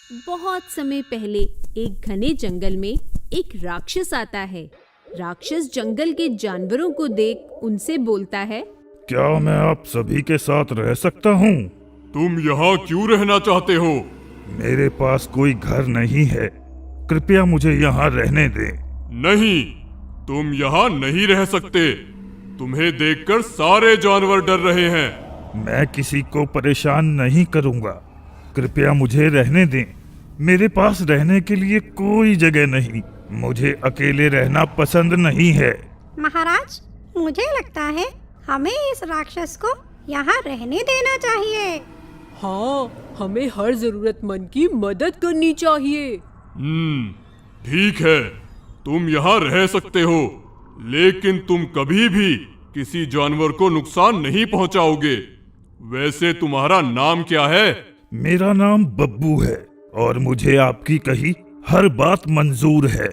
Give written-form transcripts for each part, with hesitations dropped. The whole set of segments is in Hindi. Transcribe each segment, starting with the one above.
बहुत समय पहले एक घने जंगल में एक राक्षस आता है। राक्षस जंगल के जानवरों को देख उनसे बोलता है, क्या मैं आप सभी के साथ रह सकता हूँ? तुम यहाँ क्यों रहना चाहते हो? मेरे पास कोई घर नहीं है, कृपया मुझे यहाँ रहने दें। नहीं, तुम यहाँ नहीं रह सकते। तुम्हें देखकर सारे जानवर डर रहे हैं। मैं किसी को परेशान नहीं करूँगा, कृपया मुझे रहने दें। मेरे पास रहने के लिए कोई जगह नहीं, मुझे अकेले रहना पसंद नहीं है। महाराज, मुझे लगता है हमें इस राक्षस को यहाँ रहने देना चाहिए। हाँ, हमें हर जरूरतमंद की मदद करनी चाहिए। ठीक है, तुम यहाँ रह सकते हो, लेकिन तुम कभी भी किसी जानवर को नुकसान नहीं पहुँचाओगे। वैसे तुम्हारा नाम क्या है? मेरा नाम बब्बू है और मुझे आपकी कही हर बात मंजूर है।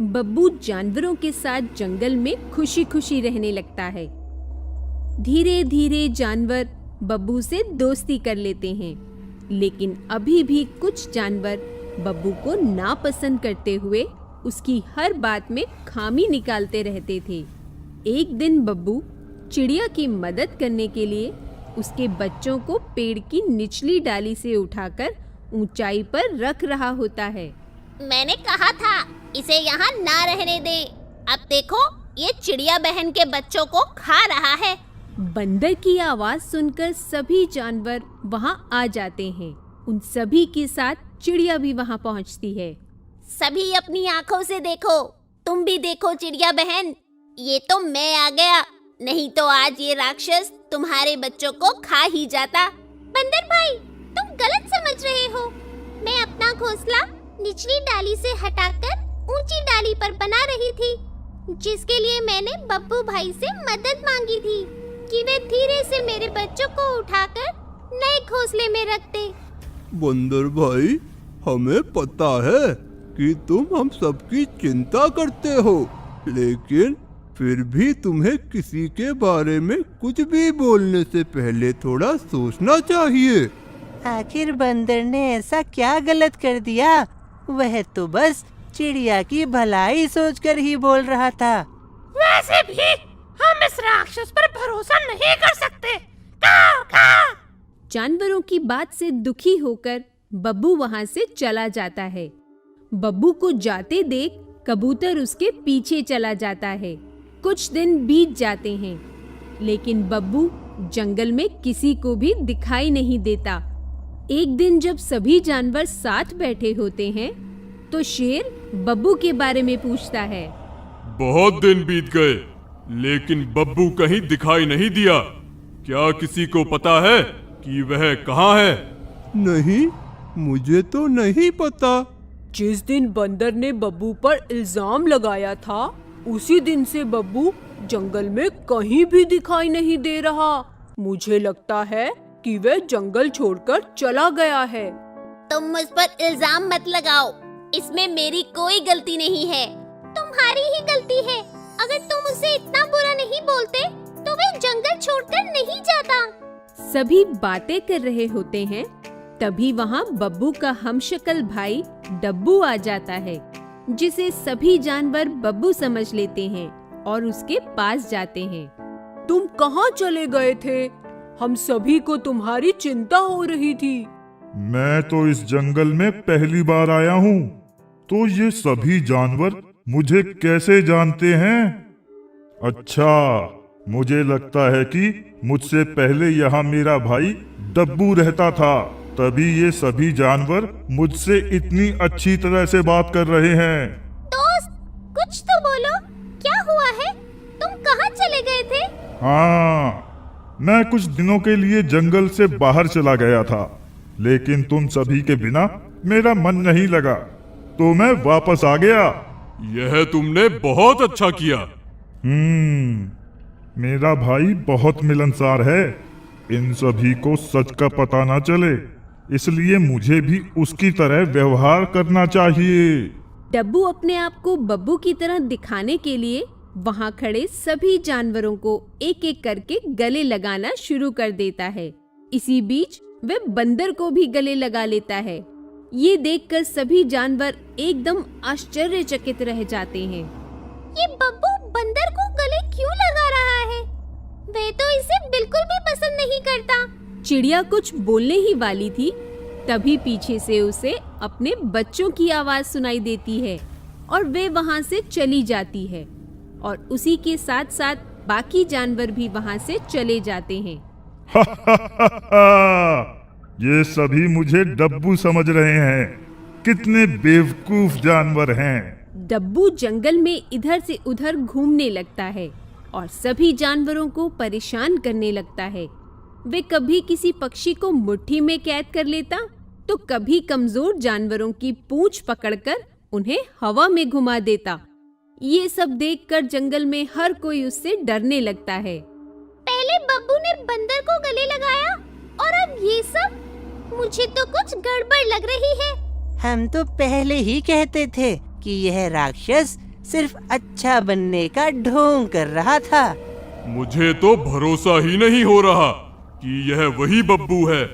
बब्बू जानवरों के साथ जंगल में खुशी खुशी रहने लगता है। धीरे धीरे जानवर बब्बू से दोस्ती कर लेते हैं, लेकिन अभी भी कुछ जानवर बब्बू को नापसंद करते हुए उसकी हर बात में खामी निकालते रहते थे। एक दिन बब्बू चिड़िया की मदद करने के लिए उसके बच्चों को पेड़ की निचली डाली से उठाकर ऊंचाई पर रख रहा होता है। मैंने कहा था इसे यहाँ ना रहने दे। अब देखो, ये चिड़िया बहन के बच्चों को खा रहा है। बंदर की आवाज सुनकर सभी जानवर वहाँ आ जाते हैं। उन सभी के साथ चिड़िया भी वहाँ पहुँचती है। सभी अपनी आंखों से देखो, तुम भी देखो चिड़िया बहन, ये तो मैं आ गया, नहीं तो आज ये राक्षस तुम्हारे बच्चों को खा ही जाता। बंदर भाई, तुम गलत समझ रहे हो। मैं अपना घोंसला निचली डाली से हटाकर ऊंची डाली पर बना रही थी, जिसके लिए मैंने बब्बू भाई से मदद मांगी थी कि वे धीरे से मेरे बच्चों को उठाकर नए घोंसले में रख दे। बंदर भाई, हमें पता है कि तुम हम सबकी चिंता करते हो, लेकिन फिर भी तुम्हें किसी के बारे में कुछ भी बोलने से पहले थोड़ा सोचना चाहिए। आखिर बंदर ने ऐसा क्या गलत कर दिया? वह तो बस चिड़िया की भलाई सोचकर ही बोल रहा था। वैसे भी हम इस राक्षस पर भरोसा नहीं कर सकते। काव काव। जानवरों की बात से दुखी होकर बब्बू वहाँ से चला जाता है। बब्बू को जाते देख कबूतर उसके पीछे चला जाता है। कुछ दिन बीत जाते हैं, लेकिन बब्बू जंगल में किसी को भी दिखाई नहीं देता। एक दिन जब सभी जानवर साथ बैठे होते हैं, तो शेर बब्बू के बारे में पूछता है। बहुत दिन बीत गए, लेकिन बब्बू कहीं दिखाई नहीं दिया। क्या किसी को पता है कि वह कहाँ है? नहीं, मुझे तो नहीं पता। जिस दिन बंदर ने बब्बू पर इल्जाम लगाया था, उसी दिन से बब्बू जंगल में कहीं भी दिखाई नहीं दे रहा। मुझे लगता है कि वह जंगल छोड़कर चला गया है। तुम मुझ पर इल्जाम मत लगाओ, इसमें मेरी कोई गलती नहीं है, तुम्हारी ही गलती है। अगर तुम उसे इतना बुरा नहीं बोलते तो वह जंगल छोड़कर नहीं जाता। सभी बातें कर रहे होते हैं, तभी वहाँ बब्बू का हमशक्ल भाई डब्बू आ जाता है, जिसे सभी जानवर बब्बू समझ लेते हैं और उसके पास जाते हैं। तुम कहाँ चले गए थे? हम सभी को तुम्हारी चिंता हो रही थी। मैं तो इस जंगल में पहली बार आया हूँ, तो ये सभी जानवर मुझे कैसे जानते हैं? अच्छा, मुझे लगता है कि मुझसे पहले यहाँ मेरा भाई डब्बू रहता था, तभी ये सभी जानवर मुझसे इतनी अच्छी तरह से बात कर रहे हैं। दोस्त, कुछ तो बोलो, क्या हुआ है? तुम कहाँ चले गए थे? हाँ, मैं कुछ दिनों के लिए जंगल से बाहर चला गया था, लेकिन तुम सभी के बिना मेरा मन नहीं लगा, तो मैं वापस आ गया। यह तुमने बहुत अच्छा किया। मेरा भाई बहुत मिलनसार है, इन सभी को सच का पता ना चले, इसलिए मुझे भी उसकी तरह व्यवहार करना चाहिए। डब्बू अपने आप को बब्बू की तरह दिखाने के लिए वहाँ खड़े सभी जानवरों को एक एक करके गले लगाना शुरू कर देता है। इसी बीच वह बंदर को भी गले लगा लेता है। ये देखकर सभी जानवर एकदम आश्चर्यचकित रह जाते हैं। ये बब्बू बंदर को गले क्यों लगा रहा है? वह तो इसे बिल्कुल भी पसंद नहीं करता। चिड़िया कुछ बोलने ही वाली थी, तभी पीछे से उसे अपने बच्चों की आवाज सुनाई देती है और वे वहां से चली जाती है और उसी के साथ साथ बाकी जानवर भी वहां से चले जाते हैं। ये सभी मुझे डब्बू समझ रहे हैं। कितने बेवकूफ जानवर हैं। डब्बू जंगल में इधर से उधर घूमने लगता है और सभी जानवरों को परेशान करने लगता है। वे कभी किसी पक्षी को मुट्ठी में कैद कर लेता, तो कभी कमजोर जानवरों की पूंछ पकड़कर उन्हें हवा में घुमा देता। ये सब देखकर जंगल में हर कोई उससे डरने लगता है। पहले बब्बू ने बंदर को गले लगाया और अब ये सब। मुझे तो कुछ गड़बड़ लग रही है। हम तो पहले ही कहते थे कि यह राक्षस सिर्फ अच्छा बनने का ढोंग कर रहा था। मुझे तो भरोसा ही नहीं हो रहा कि यह वही बब्बू है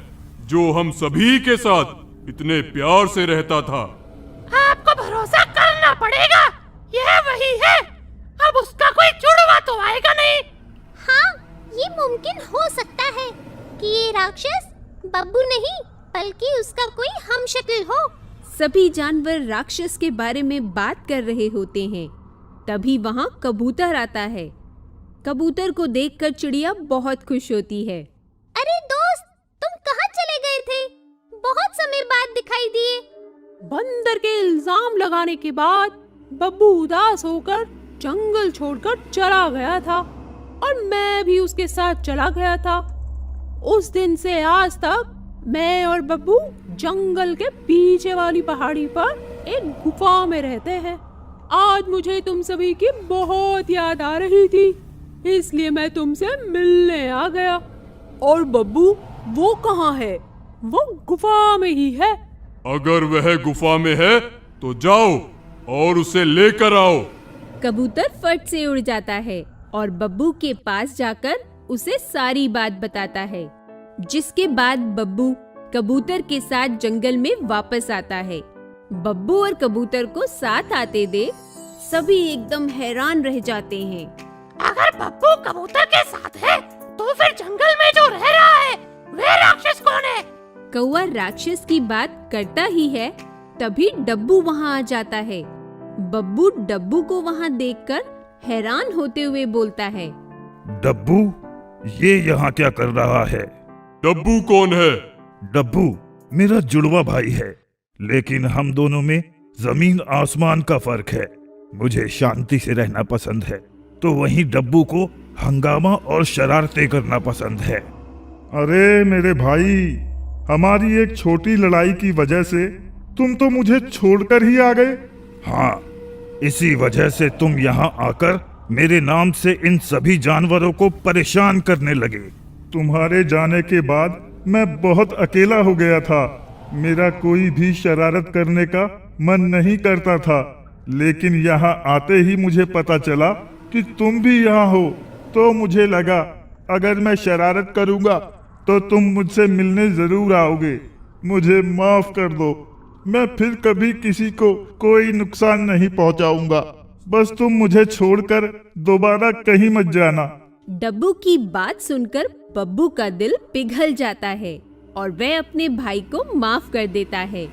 जो हम सभी के साथ इतने प्यार से रहता था। आपको भरोसा करना पड़ेगा, यह वही है। अब उसका कोई जुड़वा तो आएगा नहीं। हाँ, ये मुमकिन हो सकता है कि ये राक्षस बब्बू नहीं बल्कि उसका कोई हमशक्ल हो। सभी जानवर राक्षस के बारे में बात कर रहे होते हैं। तभी वहां कबूतर आता है। कबूतर को देखकर चिड़िया बहुत खुश होती है। अरे दोस्त, तुम कहाँ चले गए थे? बहुत समय बाद दिखाई दिए। बंदर के इल्जाम लगाने के बाद बब्बू उदास होकर जंगल छोड़कर चला गया था और मैं भी उसके साथ चला गया था। उस दिन से आज तक मैं और बब्बू जंगल के पीछे वाली पहाड़ी पर एक गुफा में रहते हैं। आज मुझे तुम सभी की बहुत याद आ रही थी, इसलिए मैं तुमसे मिलने आ गया। और बब्बू वो कहाँ है? वो गुफा में ही है। अगर वह गुफा में है तो जाओ और उसे लेकर आओ। कबूतर फट से उड़ जाता है और बब्बू के पास जाकर उसे सारी बात बताता है। जिसके बाद बब्बू कबूतर के साथ जंगल में वापस आता है। बब्बू और कबूतर को साथ आते देख सभी एकदम हैरान रह जाते हैं। अगर बब्बू कबूतर के साथ है, तो फिर जंगल में जो रह रहा है, वह राक्षस कौन है? कौवा राक्षस की बात करता ही है, तभी डब्बू वहां आ जाता है। बब्बू डब्बू को वहां देखकर हैरान होते हुए बोलता है, डब्बू, ये यहाँ क्या कर रहा है? डब्बू कौन है? डब्बू मेरा जुड़वा भाई है, लेकिन हम दोनों में जमीन आसमान का फर्क है। मुझे शांति से रहना पसंद है, तो वहीं डब्बू को हंगामा और शरारतें करना पसंद है। अरे मेरे भाई, हमारी एक छोटी लड़ाई की वजह से तुम तो मुझे छोड़कर ही आ गए। हाँ, इसी वजह से तुम यहाँ आकर मेरे नाम से इन सभी जानवरों को परेशान करने लगे। तुम्हारे जाने के बाद मैं बहुत अकेला हो गया था। मेरा कोई भी शरारत करने का मन नहीं करता था, लेकिन यहाँ आते ही मुझे पता चला कि तुम भी यहाँ हो, तो मुझे लगा अगर मैं शरारत करूँगा तो तुम मुझसे मिलने जरूर आओगे। मुझे माफ कर दो, मैं फिर कभी किसी को कोई नुकसान नहीं पहुँचाऊंगा। बस तुम मुझे छोड़कर दोबारा कहीं मत जाना। डब्बू की बात सुनकर बब्बू का दिल पिघल जाता है और वह अपने भाई को माफ कर देता है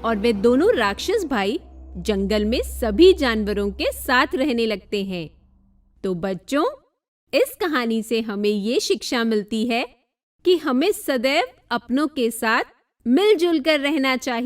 और वे दोनों राक्षस भाई जंगल में सभी जानवरों के साथ रहने लगते हैं। तो बच्चों, इस कहानी से हमें ये शिक्षा मिलती है कि हमें सदैव अपनों के साथ मिलजुल कर रहना चाहिए।